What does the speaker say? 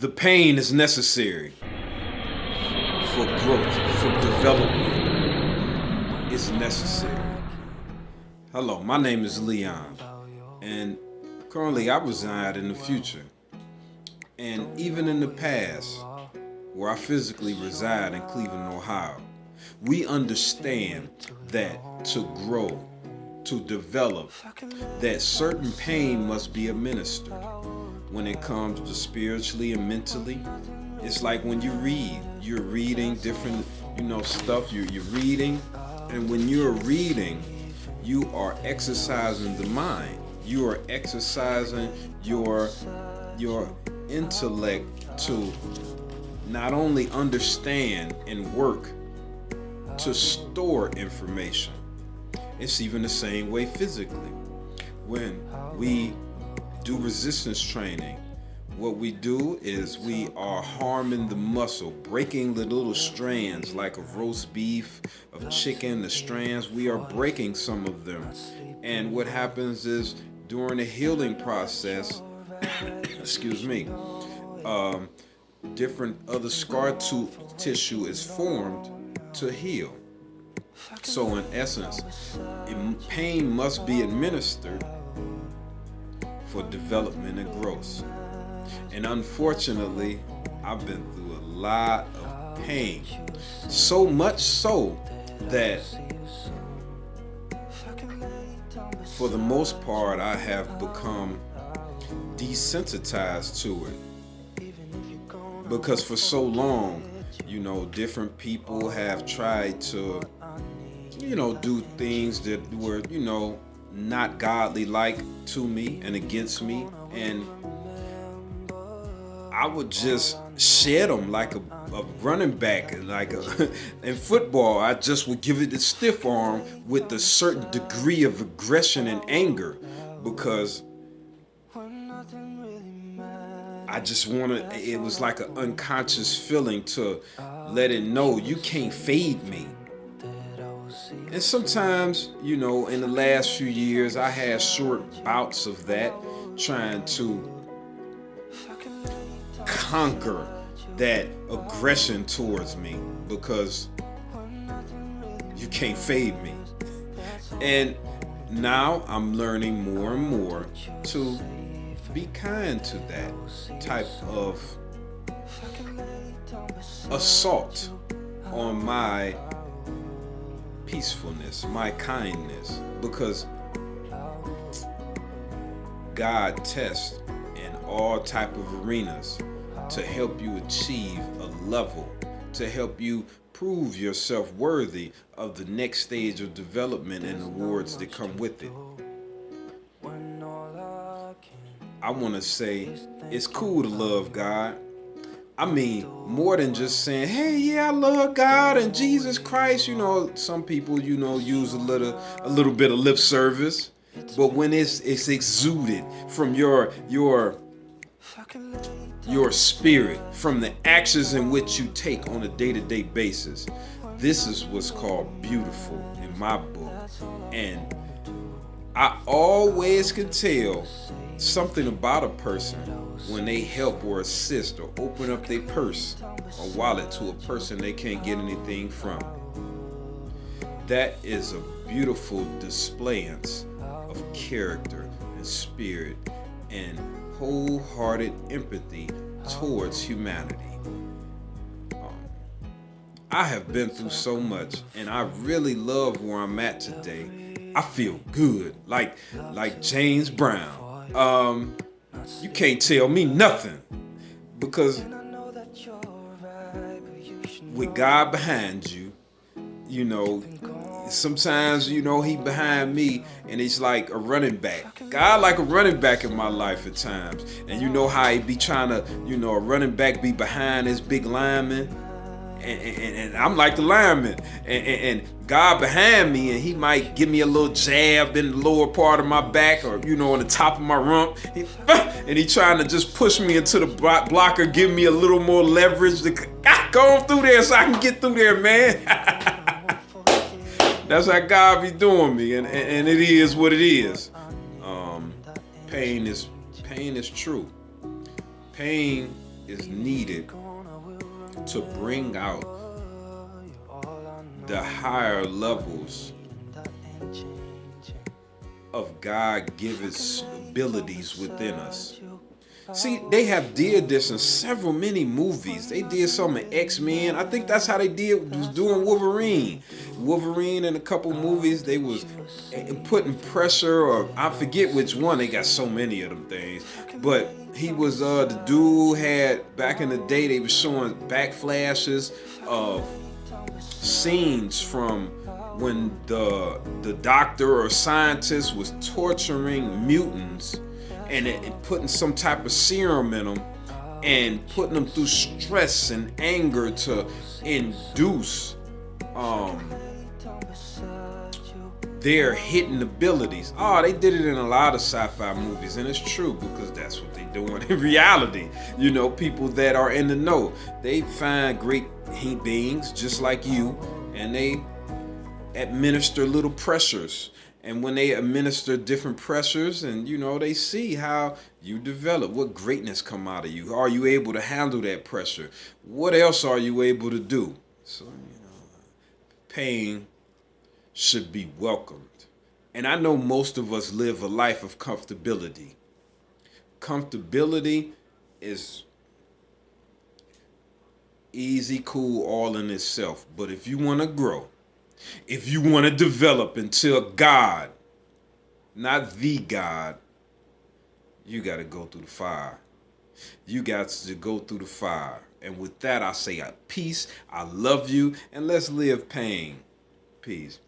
The pain is necessary for growth, for development. It's necessary. Hello, my name is Leon, and currently I reside in the future. And even in the past, where I physically reside in Cleveland, Ohio, we understand that to grow, to develop, that certain pain must be administered when it comes to spiritually and mentally. It's like when you read, you're reading different, stuff you're reading. And when you're reading, you are exercising the mind. You are exercising your intellect to not only understand and work to store information. It's even the same way physically. When we do resistance training, what we do is we are harming the muscle, breaking the little strands like of roast beef, of chicken, the strands, we are breaking some of them. And what happens is during the healing process, excuse me, different other scar tissue is formed to heal. So in essence, pain must be administered for development and growth. And unfortunately, I've been through a lot of pain. So much so that for the most part, I have become desensitized to it. Because for so long, different people have tried to, do things that were, not godly like to me and against me. And I would just shed them like a running back, in football. I just would give it a stiff arm with a certain degree of aggression and anger, because I just wanted. It was like an unconscious feeling to let it know you can't fade me. And sometimes, in the last few years, I had short bouts of that, trying to conquer that aggression towards me, because you can't fade me. And now I'm learning more and more to be kind to that type of assault on my peacefulness, my kindness, because God tests in all type of arenas to help you achieve a level, to help you prove yourself worthy of the next stage of development and awards that come with it. I want to say it's cool to love God. I mean, more than just saying, hey, yeah, I love God and Jesus Christ. Some people, use a little bit of lip service. But when it's exuded from your spirit, from the actions in which you take on a day-to-day basis, this is what's called beautiful in my book. And I always can tell something about a person when they help or assist or open up their purse or wallet to a person they can't get anything from. That is a beautiful displayance of character and spirit and wholehearted empathy towards humanity. I have been through so much, and I really love where I'm at today. I feel good, like James Brown. You can't tell me nothing, because with God behind you, sometimes, he behind me, and it's like a running back. God like a running back in my life at times. And you know how he be trying to, a running back be behind this big lineman. And I'm like the lineman. And God behind me, and he might give me a little jab in the lower part of my back, or, on the top of my rump. And he trying to just push me into the blocker, give me a little more leverage to go on through there so I can get through there, man. That's how God be doing me, and it is what it is. Pain is true. Pain is needed to bring out the higher levels of God-given abilities within us. See, they have did this in several many movies. They did some in X-Men. I think that's how they was doing Wolverine. Wolverine in a couple movies, they was putting pressure, or I forget which one. They got so many of them things. But he was the dude had back in the day. They were showing backflashes of scenes from when the doctor or scientist was torturing mutants and putting some type of serum in them and putting them through stress and anger to induce their hidden abilities. Oh, they did it in a lot of sci-fi movies, and it's true because that's what they doing in reality. You know, people that are in the know, they find great beings just like you, and they administer little pressures. And when they administer different pressures, and you know, they see how you develop, what greatness come out of you. Are you able to handle that pressure? What else are you able to do? So, you know, pain should be welcomed. And I know most of us live a life of comfortability. Comfortability is easy, cool, all in itself. But if you want to grow, if you want to develop into a God, not the God, you got to go through the fire. You got to go through the fire. And with that, I say peace. I love you. And let's live pain. Peace.